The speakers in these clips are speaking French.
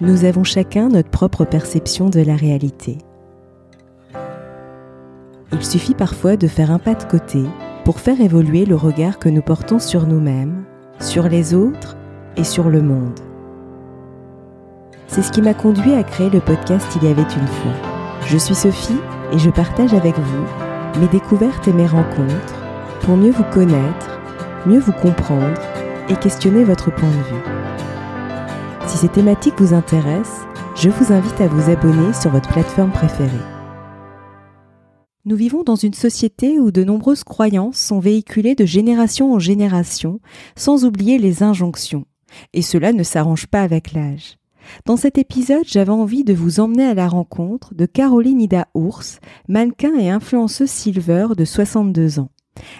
Nous avons chacun notre propre perception de la réalité. Il suffit parfois de faire un pas de côté pour faire évoluer le regard que nous portons sur nous-mêmes, sur les autres et sur le monde. C'est ce qui m'a conduit à créer le podcast Il y avait une fois. Je suis Sophie et je partage avec vous mes découvertes et mes rencontres pour mieux vous connaître, mieux vous comprendre et questionner votre point de vue. Si ces thématiques vous intéressent, je vous invite à vous abonner sur votre plateforme préférée. Nous vivons dans une société où de nombreuses croyances sont véhiculées de génération en génération, sans oublier les injonctions. Et cela ne s'arrange pas avec l'âge. Dans cet épisode, j'avais envie de vous emmener à la rencontre de Caroline Ida Ours, mannequin et influenceuse silver de 62 ans.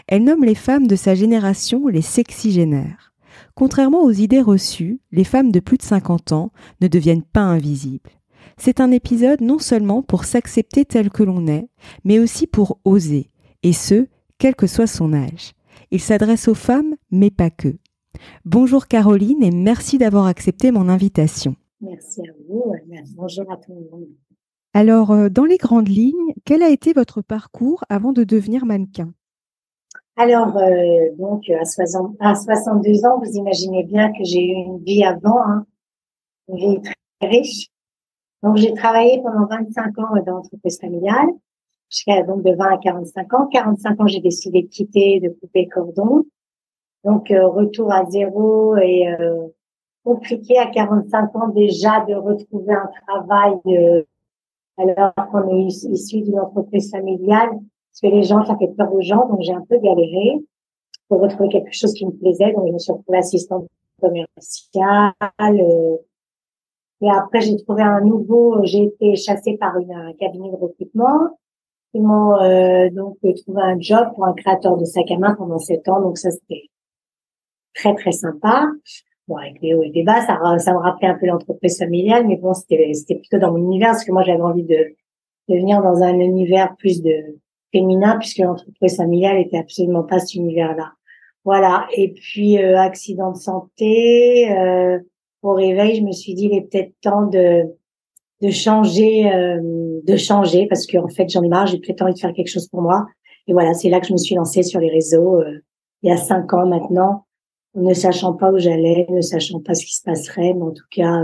Elle nomme les femmes de sa génération les sexygénaires. Contrairement aux idées reçues, les femmes de plus de 50 ans ne deviennent pas invisibles. C'est un épisode non seulement pour s'accepter tel que l'on est, mais aussi pour oser, et ce, quel que soit son âge. Il s'adresse aux femmes, mais pas que. Bonjour Caroline et merci d'avoir accepté mon invitation. Merci à vous, bonjour à tout le monde. Alors, dans les grandes lignes, quel a été votre parcours avant de devenir mannequin ? Alors, donc, à 62 ans, vous imaginez bien que j'ai eu une vie avant, une vie très riche. Donc, j'ai travaillé pendant 25 ans dans l'entreprise familiale, jusqu'à donc de 20 à 45 ans. 45 ans, j'ai décidé de quitter, de couper le cordon. Donc, retour à zéro et compliqué à 45 ans déjà de retrouver un travail alors qu'on est issu d'une entreprise familiale. Parce que les gens, ça fait peur aux gens, donc j'ai un peu galéré pour retrouver quelque chose qui me plaisait. Donc, je me suis retrouvée assistante commerciale. Et après, j'ai trouvé j'ai été chassée par un cabinet de recrutement. Ils m'ont donc trouvé un job pour un créateur de sacs à main pendant 7 ans. Donc, ça, c'était très, très sympa. Bon, avec des hauts et des bas, ça me rappelait un peu l'entreprise familiale, mais bon, c'était plutôt dans mon univers, parce que moi, j'avais envie de venir dans un univers plus de féminin, puisque l'entreprise familiale était absolument pas cet univers-là. Voilà. Et puis, accident de santé, au réveil, je me suis dit, il est peut-être temps de changer, parce que, en fait, j'en ai marre, j'ai peut-être envie de faire quelque chose pour moi. Et voilà, c'est là que je me suis lancée sur les réseaux, il y a 5 ans maintenant, ne sachant pas où j'allais, ne sachant pas ce qui se passerait, mais en tout cas,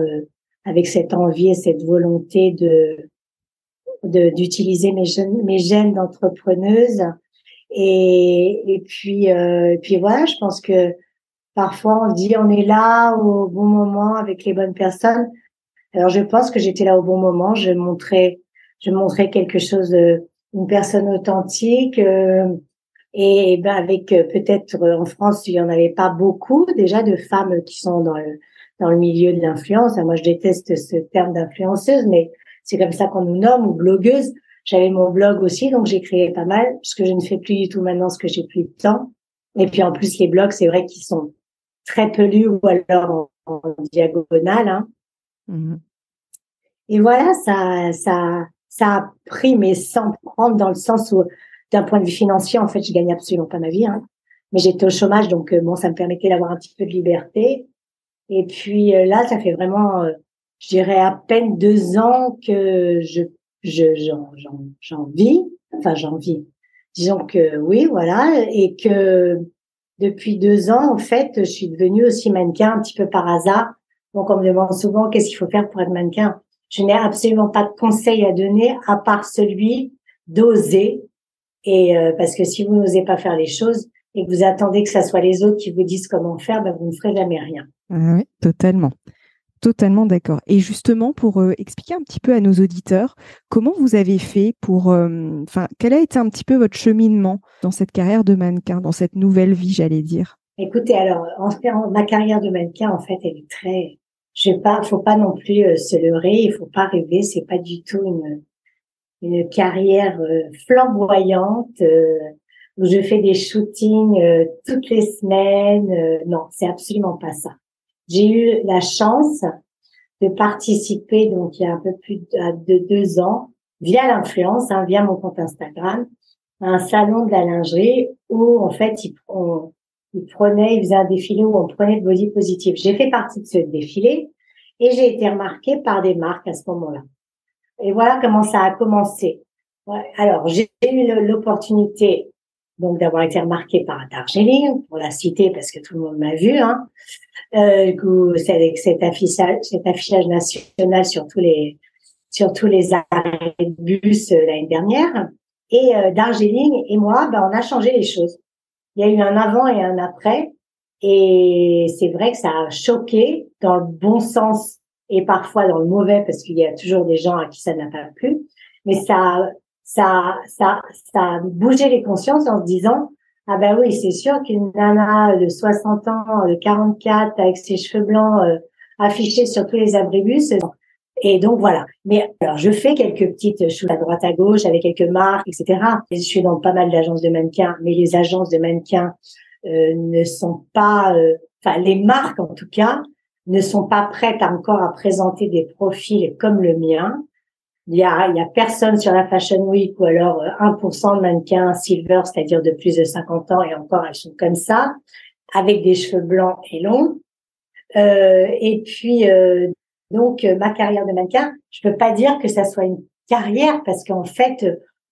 avec cette envie et cette volonté d'utiliser mes gènes d'entrepreneuse et puis voilà, je pense que parfois on dit on est là au bon moment avec les bonnes personnes. Alors je pense que j'étais là au bon moment, je montrais quelque chose, une personne authentique et ben avec peut-être en France il y en avait pas beaucoup déjà de femmes qui sont dans le milieu de l'influence. Moi je déteste ce terme d'influenceuse, mais c'est comme ça qu'on nous nomme, ou blogueuse. J'avais mon blog aussi, donc j'ai créé pas mal, parce que je ne fais plus du tout maintenant ce que j'ai plus de temps. Et puis en plus, les blogs, c'est vrai qu'ils sont très peu lus, ou alors en diagonale. Mm-hmm. Et voilà, ça a pris, mais sans prendre dans le sens où, d'un point de vue financier, en fait, je gagnais absolument pas ma vie. Mais j'étais au chômage, donc bon, ça me permettait d'avoir un petit peu de liberté. Et puis là, ça fait vraiment... je dirais à peine 2 ans que j'en vis. Enfin, j'en vis. Disons que oui, voilà. Et que depuis 2 ans, en fait, je suis devenue aussi mannequin un petit peu par hasard. Donc, on me demande souvent qu'est-ce qu'il faut faire pour être mannequin. Je n'ai absolument pas de conseil à donner à part celui d'oser. Et parce que si vous n'osez pas faire les choses et que vous attendez que ça soit les autres qui vous disent comment faire, ben, vous ne ferez jamais rien. Oui, totalement. Totalement d'accord. Et justement, pour expliquer un petit peu à nos auditeurs, comment vous avez fait pour... quel a été un petit peu votre cheminement dans cette carrière de mannequin, dans cette nouvelle vie, j'allais dire? Écoutez, alors, ma carrière de mannequin, en fait, elle est très... faut pas non plus se leurrer, il faut pas rêver, c'est pas du tout une carrière flamboyante où je fais des shootings toutes les semaines. Non, c'est absolument pas ça. J'ai eu la chance de participer, donc il y a un peu plus de 2 ans, via l'influence, via mon compte Instagram, à un salon de la lingerie où en fait ils faisaient un défilé où on prenait le body positive. J'ai fait partie de ce défilé Et j'ai été remarquée par des marques à ce moment-là. Et voilà comment ça a commencé. Ouais. Alors, j'ai eu l'opportunité donc d'avoir été remarquée par Darjeeling, pour la citer parce que tout le monde m'a vu, hein. C'est avec cet affichage national sur tous les arrêts de bus l'année dernière. Et Darjeeling et moi, on a changé les choses. Il y a eu un avant et un après. Et c'est vrai que ça a choqué dans le bon sens et parfois dans le mauvais parce qu'il y a toujours des gens à qui ça n'a pas plu. Mais ça a bougé les consciences en se disant, ah ben oui, c'est sûr qu'une nana de 60 ans, de 44, avec ses cheveux blancs affichés sur tous les abribus. Et donc voilà. Mais alors je fais quelques petites choses à droite à gauche avec quelques marques, etc. Et je suis dans pas mal d'agences de mannequins, mais les agences de mannequins ne sont pas, enfin les marques en tout cas, ne sont pas prêtes encore à présenter des profils comme le mien. Il y a personne sur la Fashion Week ou alors 1% de mannequins silver, c'est-à-dire de plus de 50 ans et encore elles sont comme ça, avec des cheveux blancs et longs. Et puis donc ma carrière de mannequin, je peux pas dire que ça soit une carrière parce qu'en fait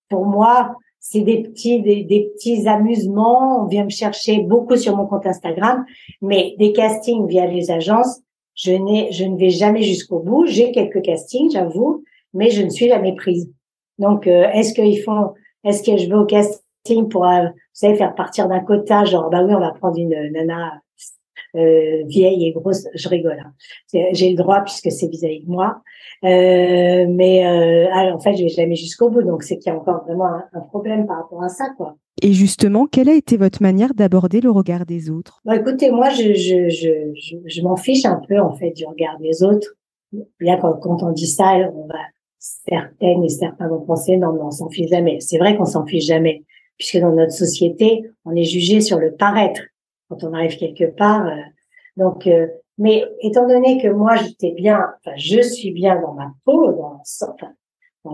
pour moi c'est des petits amusements. On vient me chercher beaucoup sur mon compte Instagram, mais des castings via les agences, je ne vais jamais jusqu'au bout. J'ai quelques castings, j'avoue, mais je ne suis jamais prise. Donc est-ce que je vais au casting pour vous savez faire partir d'un quota genre bah oui on va prendre une nana vieille et grosse, je rigole. Hein. J'ai le droit puisque c'est vis-à-vis de moi. En fait, je vais jamais jusqu'au bout. Donc, c'est qu'il y a encore vraiment un problème par rapport à ça, quoi. Et justement, quelle a été votre manière d'aborder le regard des autres? Bon, écoutez, moi, je m'en fiche un peu, en fait, du regard des autres. Bien, quand on dit ça, certaines et certains vont penser, non, on s'en fiche jamais. C'est vrai qu'on s'en fiche jamais. Puisque dans notre société, on est jugé sur le paraître. Quand on arrive quelque part, mais étant donné que moi je suis bien dans ma peau, dans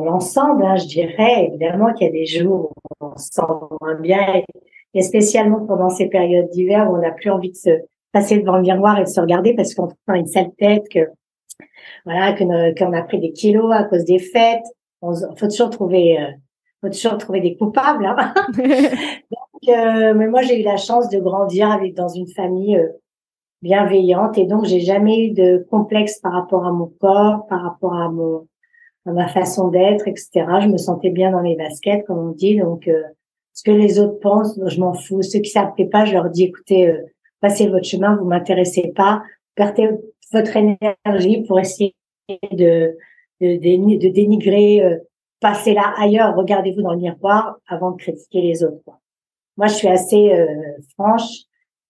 l'ensemble, hein, je dirais évidemment qu'il y a des jours où on se sent moins bien, et spécialement pendant ces périodes d'hiver où on n'a plus envie de se passer devant le miroir et de se regarder parce qu'on a une sale tête, qu'on a pris des kilos à cause des fêtes. Faut toujours trouver des coupables, hein. Mais moi, j'ai eu la chance de grandir dans une famille bienveillante et donc j'ai jamais eu de complexe par rapport à mon corps, par rapport à ma façon d'être, etc. Je me sentais bien dans mes baskets, comme on dit. Donc, ce que les autres pensent, je m'en fous. Ceux qui s'apprêtent pas, je leur dis, écoutez, passez votre chemin, vous m'intéressez pas, perdez votre énergie pour essayer de dénigrer, passez là ailleurs, regardez-vous dans le miroir avant de critiquer les autres, quoi. Moi, je suis assez franche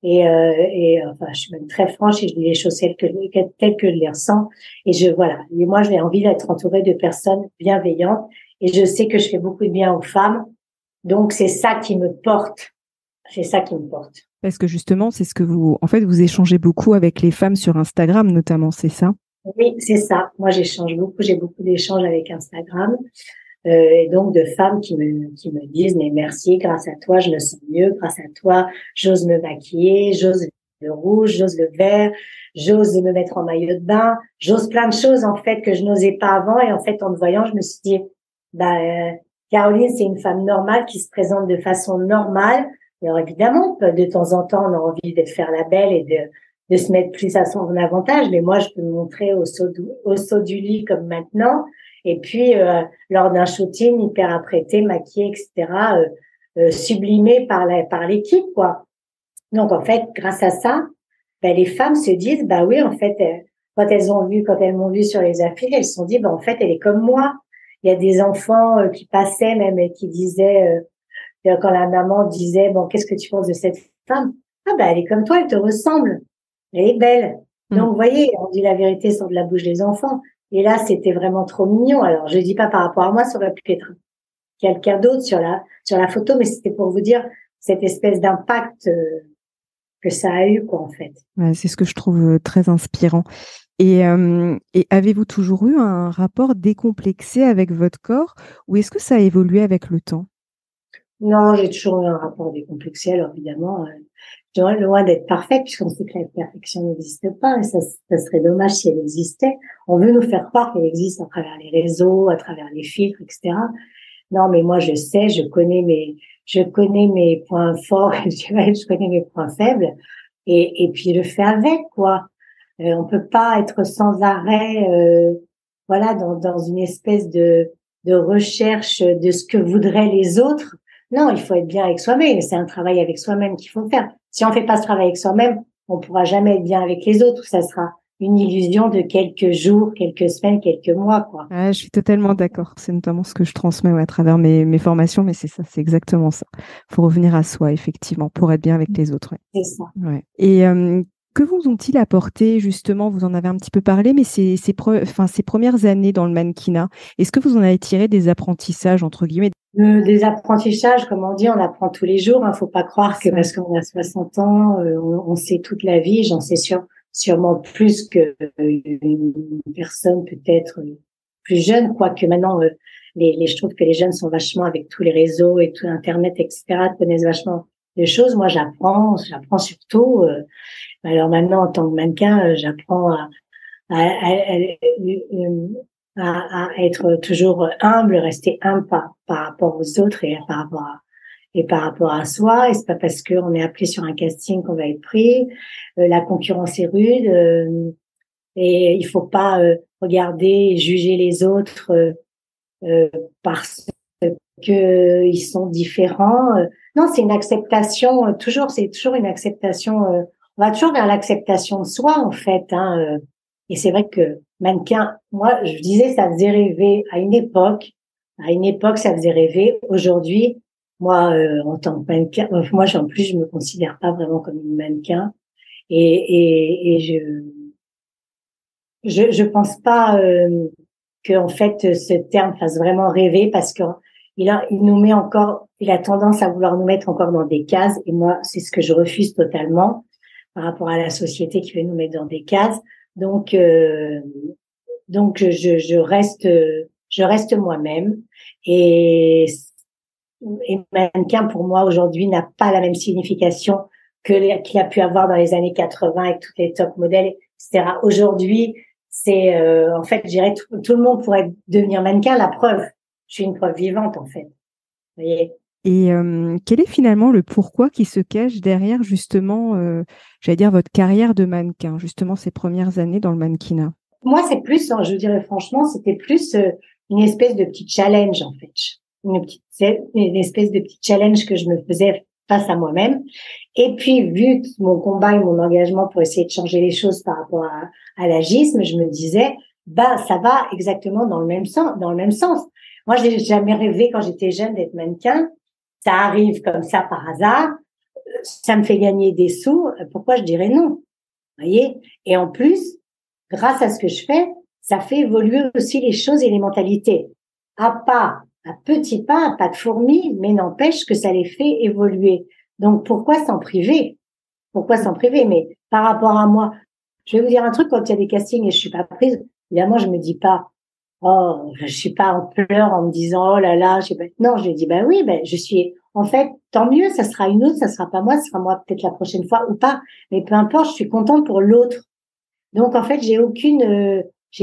et enfin, je suis même très franche et je dis les choses telles que je les ressens. Et Et moi, j'ai envie d'être entourée de personnes bienveillantes et je sais que je fais beaucoup de bien aux femmes. Donc, c'est ça qui me porte. C'est ça qui me porte. Parce que justement, c'est ce que en fait, vous échangez beaucoup avec les femmes sur Instagram, notamment, c'est ça? Oui, c'est ça. Moi, j'échange beaucoup. J'ai beaucoup d'échanges avec Instagram. Et donc de femmes qui me disent mais merci, grâce à toi je me sens mieux, grâce à toi j'ose me maquiller, j'ose le rouge, j'ose le vert, j'ose me mettre en maillot de bain, j'ose plein de choses en fait que je n'osais pas avant et en fait en te voyant je me suis dit Caroline c'est une femme normale qui se présente de façon normale. Alors évidemment de temps en temps on a envie de faire la belle et de se mettre plus à son avantage, mais moi je peux me montrer au saut du lit comme maintenant. Et puis, lors d'un shooting, hyper apprêté, maquillé, etc., sublimé par l'équipe, quoi. Donc, en fait, grâce à ça, les femmes se disent, bah oui, en fait, quand elles m'ont vu sur les affiches, elles se sont dit, bah en fait, elle est comme moi. Il y a des enfants qui passaient même et qui disaient, quand la maman disait, bon, qu'est-ce que tu penses de cette femme? Ah bah elle est comme toi, elle te ressemble, elle est belle. Donc, vous voyez, on dit la vérité sur de la bouche des enfants. Et là, c'était vraiment trop mignon. Alors, je dis pas par rapport à moi, ça aurait pu être quelqu'un d'autre sur la photo, mais c'était pour vous dire cette espèce d'impact que ça a eu, quoi, en fait. Ouais, c'est ce que je trouve très inspirant. Et avez-vous toujours eu un rapport décomplexé avec votre corps ou est-ce que ça a évolué avec le temps? Non, j'ai toujours eu un rapport décomplexé, alors évidemment, loin d'être parfaite, puisqu'on sait que la perfection n'existe pas, et ça serait dommage si elle existait. On veut nous faire croire qu'elle existe à travers les réseaux, à travers les filtres, etc. Non, mais moi, je connais mes points forts, je connais mes points faibles, et puis je fais avec, quoi. On peut pas être sans arrêt, voilà, dans une espèce de recherche de ce que voudraient les autres. Non, il faut être bien avec soi-même. C'est un travail avec soi-même qu'il faut faire. Si on fait pas ce travail avec soi-même, on pourra jamais être bien avec les autres. Ça sera une illusion de quelques jours, quelques semaines, quelques mois, quoi. Ah, je suis totalement d'accord. C'est notamment ce que je transmets à travers mes formations, mais c'est ça, c'est exactement ça. Il faut revenir à soi, effectivement, pour être bien avec les autres. C'est ça. Ouais. Ouais. Et que vous ont-ils apporté, justement, vous en avez un petit peu parlé, mais ces premières années dans le mannequinat, est-ce que vous en avez tiré des apprentissages, entre guillemets? Des apprentissages, comme on dit, on apprend tous les jours. Faut pas croire que Ça. parce qu'on a 60 ans, on sait toute la vie. J'en sais sûrement plus que une personne peut-être plus jeune. Quoique maintenant, je trouve que les jeunes sont vachement avec tous les réseaux et tout Internet, etc., connaissent vachement des choses. Moi, j'apprends surtout. Alors maintenant, en tant que mannequin, j'apprends à être toujours humble, rester humble par rapport aux autres et par rapport à soi. Et c'est pas parce qu'on est appelé sur un casting qu'on va être pris. La concurrence est rude, et il faut pas regarder et juger les autres parce que ils sont différents. Non, c'est une acceptation. C'est toujours une acceptation. On va toujours vers l'acceptation de soi, en fait. Et c'est vrai que mannequin, moi, je disais, ça faisait rêver à une époque. À une époque, ça faisait rêver. Aujourd'hui, moi, en tant que mannequin, moi, en plus, je me considère pas vraiment comme une mannequin. Et je pense pas que en fait ce terme fasse vraiment rêver parce que il nous met encore, il a tendance à vouloir nous mettre encore dans des cases. Et moi, c'est ce que je refuse totalement par rapport à la société qui veut nous mettre dans des cases. Donc, je reste moi-même. Et, et mannequin pour moi aujourd'hui n'a pas la même signification qu'il a pu avoir dans les années 80 avec tous les top modèles, etc. Aujourd'hui, c'est en fait, je dirais tout le monde pourrait devenir mannequin. La preuve, je suis une preuve vivante en fait. Vous voyez. Et quel est finalement le pourquoi qui se cache derrière, justement, j'allais dire, votre carrière de mannequin, justement, ces premières années dans le mannequinat? Moi, c'est plus, je dirais franchement, c'était plus une espèce de petit challenge en fait, une espèce de petit challenge que je me faisais face à moi-même. Et puis, vu mon combat et mon engagement pour essayer de changer les choses par rapport à l'agisme, je me disais, bah, ça va exactement dans le même sens, Moi, j'ai jamais rêvé quand j'étais jeune d'être mannequin. Ça arrive comme ça par hasard. Ça me fait gagner des sous. Pourquoi je dirais non? Vous voyez? Et en plus, grâce à ce que je fais, ça fait évoluer aussi les choses et les mentalités. À petits pas, à pas de fourmis, mais n'empêche que ça les fait évoluer. Donc, pourquoi s'en priver? Pourquoi s'en priver? Mais par rapport à moi, je vais vous dire un truc, quand il y a des castings et je suis pas prise, évidemment, je me dis pas, oh, je suis pas en pleurs en me disant, oh là là, je sais pas. Non, je dis, bah oui, je suis, en fait, tant mieux, ça sera une autre, ça sera pas moi, ça sera moi peut-être la prochaine fois ou pas. Mais peu importe, je suis contente pour l'autre. Donc en fait, j'ai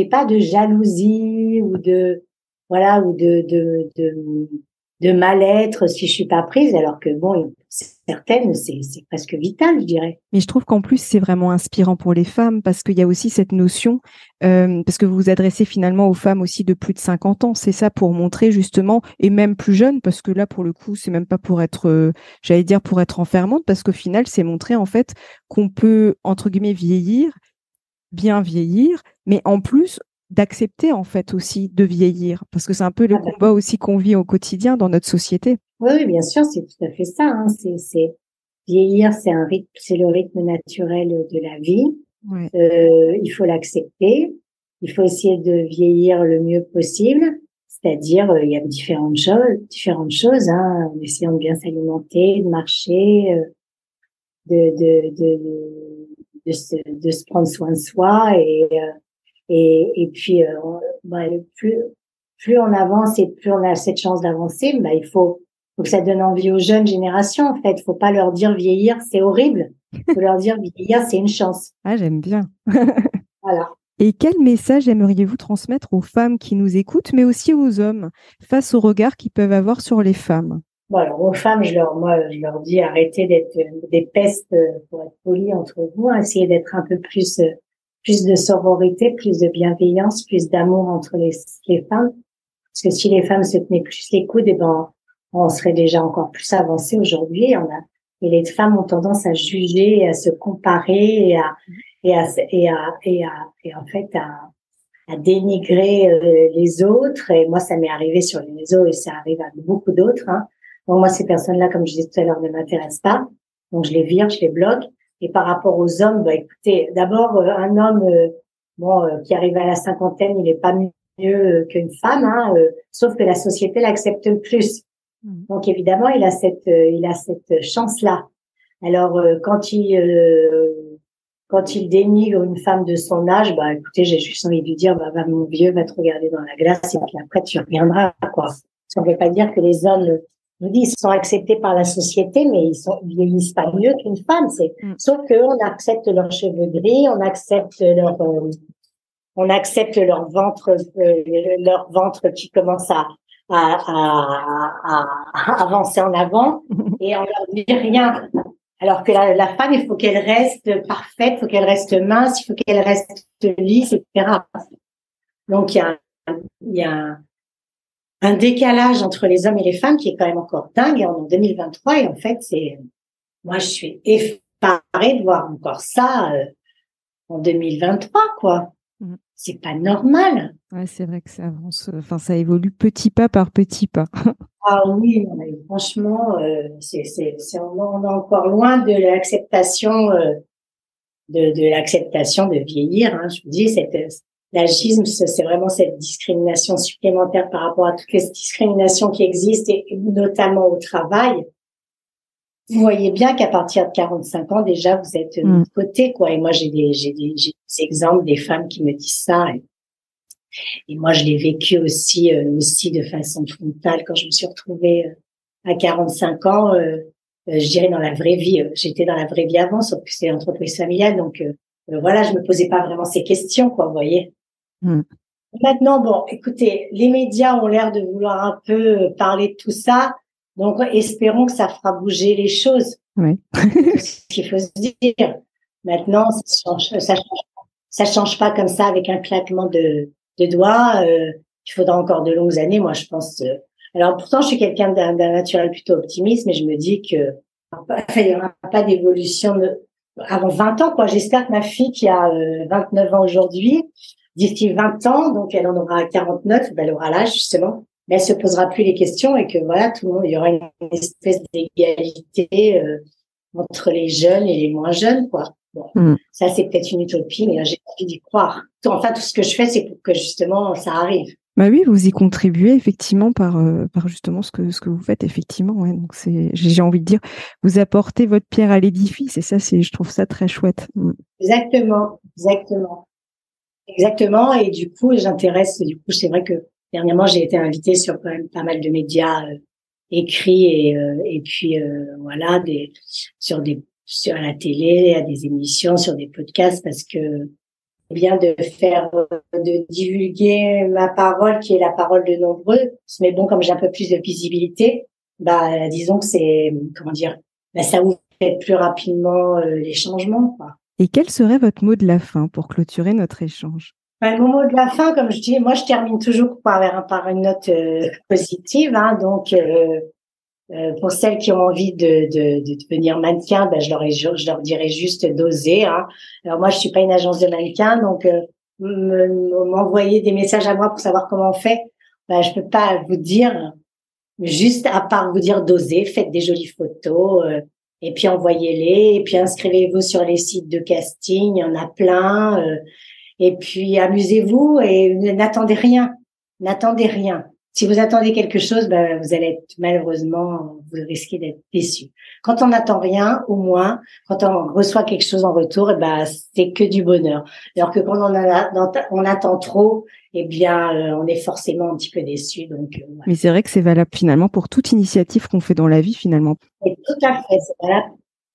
pas de jalousie ou de voilà ou de mal-être si je suis pas prise, alors que bon, certaines c'est presque vital, je dirais. Mais je trouve qu'en plus, c'est vraiment inspirant pour les femmes parce qu'il y a aussi cette notion, parce que vous vous adressez finalement aux femmes aussi de plus de 50 ans, c'est ça, pour montrer justement, et même plus jeunes, parce que là, pour le coup, c'est même pas pour être, j'allais dire, pour être enfermante, parce qu'au final, c'est montrer en fait qu'on peut, entre guillemets, vieillir, bien vieillir, mais en plus d'accepter en fait aussi de vieillir, parce que c'est un peu le Ah ben, combat aussi qu'on vit au quotidien dans notre société. oui, oui, bien sûr, c'est tout à fait ça. C'est vieillir, c'est un rythme, c'est le rythme naturel de la vie. Ouais. Il faut l'accepter. Il faut essayer de vieillir le mieux possible. C'est-à-dire, il y a différentes choses, en essayant de bien s'alimenter, de marcher, de se prendre soin de soi et puis plus on avance et plus on a cette chance d'avancer, il faut faut que ça donne envie aux jeunes générations, en fait. Faut pas leur dire vieillir, c'est horrible. Faut leur dire vieillir, c'est une chance. Ah, j'aime bien. Voilà. Et quel message aimeriez-vous transmettre aux femmes qui nous écoutent, mais aussi aux hommes, face au regard qu'ils peuvent avoir sur les femmes? Bon, alors, aux femmes, je leur dis arrêtez d'être des pestes, pour être poli entre vous, hein. Essayez d'être un peu plus de sororité, plus de bienveillance, plus d'amour entre les femmes. Parce que si les femmes se tenaient plus les coudes, eh ben, on serait déjà encore plus avancé aujourd'hui. Et les femmes ont tendance à juger, à se comparer et en fait à dénigrer les autres. Et moi, ça m'est arrivé sur les réseaux et ça arrive à beaucoup d'autres, hein. Donc moi, ces personnes-là, comme je disais tout à l'heure, ne m'intéressent pas. Donc je les vire, je les bloque. Et par rapport aux hommes, bah écoutez, d'abord un homme qui arrive à la cinquantaine, il est pas mieux qu'une femme, hein, sauf que la société l'accepte le plus. Donc évidemment, il a cette chance-là. Alors quand il dénigre une femme de son âge, bah écoutez, j'ai juste envie de lui dire, bah va mon vieux, va te regarder dans la glace et puis après tu reviendras, quoi. Ça ne veut pas dire que les hommes, je vous dis, ils sont acceptés par la société, mais ils vieillissent pas mieux qu'une femme. Sauf que on accepte leurs cheveux gris, on accepte leur ventre qui commence à avancer en avant et on leur dit rien. Alors que la femme, il faut qu'elle reste parfaite, il faut qu'elle reste mince, il faut qu'elle reste lisse, etc. Donc il y a un décalage entre les hommes et les femmes qui est quand même encore dingue. En 2023, et en fait, moi je suis effarée de voir encore ça en 2023, quoi. C'est pas normal. Ouais, c'est vrai que ça avance, enfin ça évolue petit pas par petit pas. Ah oui, mais franchement, on est encore loin de l'acceptation de l'acceptation de vieillir, hein. Je vous dis, l'agisme, c'est vraiment cette discrimination supplémentaire par rapport à toutes les discriminations qui existent et notamment au travail. Vous voyez bien qu'à partir de 45 ans, déjà, vous êtes de l'autre côté, quoi. Et moi, j'ai des exemples des femmes qui me disent ça. Et moi, je l'ai vécu aussi de façon frontale quand je me suis retrouvée à 45 ans, je dirais dans la vraie vie. J'étais dans la vraie vie avant, sauf que c'est l'entreprise familiale. Donc, voilà, je me posais pas vraiment ces questions, quoi, vous voyez. Maintenant, bon, écoutez, les médias ont l'air de vouloir un peu parler de tout ça. Donc, espérons que ça fera bouger les choses. Oui. C'est ce qu'il faut se dire. Maintenant, ça change pas comme ça avec un claquement de doigts. Il faudra encore de longues années, moi, je pense. Alors, pourtant, je suis quelqu'un d'un naturel plutôt optimiste, mais je me dis que il n'y aura pas d'évolution avant 20 ans, quoi. J'espère que ma fille, qui a 29 ans aujourd'hui, d'ici 20 ans, donc elle en aura 49, elle aura l'âge, justement, mais elle se posera plus les questions et que voilà, tout le monde, il y aura une espèce d'égalité entre les jeunes et les moins jeunes, quoi. Bon, ça c'est peut-être une utopie, mais j'ai envie d'y croire. Enfin, tout ce que je fais, c'est pour que justement ça arrive. Bah oui, vous y contribuez effectivement par justement ce que vous faites effectivement. Ouais. Donc j'ai envie de dire, vous apportez votre pierre à l'édifice et ça, je trouve ça très chouette. Exactement. Et du coup, c'est vrai que dernièrement, j'ai été invitée sur quand même pas mal de médias écrits et puis voilà, sur la télé, à des émissions, sur des podcasts, parce que c'est bien de divulguer ma parole, qui est la parole de nombreux. Mais bon, comme j'ai un peu plus de visibilité, bah disons que ça ouvre peut-être plus rapidement les changements, quoi. Et quel serait votre mot de la fin pour clôturer notre échange? Mon mot de la fin, comme je dis, moi je termine toujours par une note positive, hein. Donc pour celles qui ont envie de devenir mannequin, je leur dirais juste d'oser, hein. Alors moi je suis pas une agence de mannequins, donc m'envoyer des messages à moi pour savoir comment on fait, je peux pas vous dire, juste à part vous dire d'oser, faites des jolies photos. Et puis envoyez-les, et puis inscrivez-vous sur les sites de casting, il y en a plein. Et puis amusez-vous et n'attendez rien. Si vous attendez quelque chose, ben, vous allez être, malheureusement, vous risquez d'être déçu. Quand on n'attend rien, au moins, quand on reçoit quelque chose en retour, ben, c'est que du bonheur. Alors que quand on attend trop, eh bien, on est forcément un petit peu déçu. Donc, voilà. Mais c'est vrai que c'est valable finalement pour toute initiative qu'on fait dans la vie finalement. Et tout à fait, c'est valable.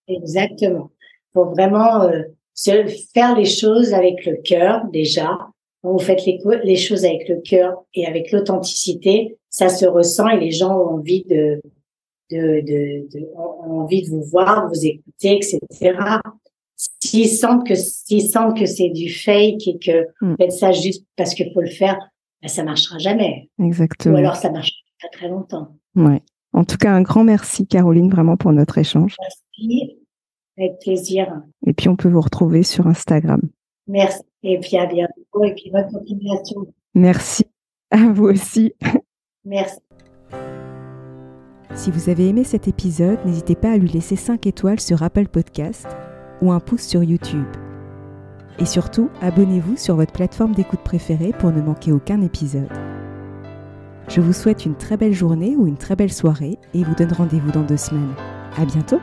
Exactement. Faut vraiment faire les choses avec le cœur déjà. Quand vous faites les choses avec le cœur et avec l'authenticité, ça se ressent et les gens ont envie ont envie de vous voir, de vous écouter, etc. S'ils sentent que c'est du fake et que vous faites ça juste parce qu'il faut le faire, ben ça marchera jamais. Exactement. Ou alors ça marche pas très longtemps. Ouais. En tout cas, un grand merci Caroline vraiment pour notre échange. Merci, avec plaisir. Et puis on peut vous retrouver sur Instagram. Merci. Et puis à bientôt. Et puis bonne continuation. Merci. À vous aussi. Merci. Si vous avez aimé cet épisode, n'hésitez pas à lui laisser 5 étoiles sur Apple Podcast ou un pouce sur YouTube. Et surtout, abonnez-vous sur votre plateforme d'écoute préférée pour ne manquer aucun épisode. Je vous souhaite une très belle journée ou une très belle soirée et vous donne rendez-vous dans 2 semaines. À bientôt!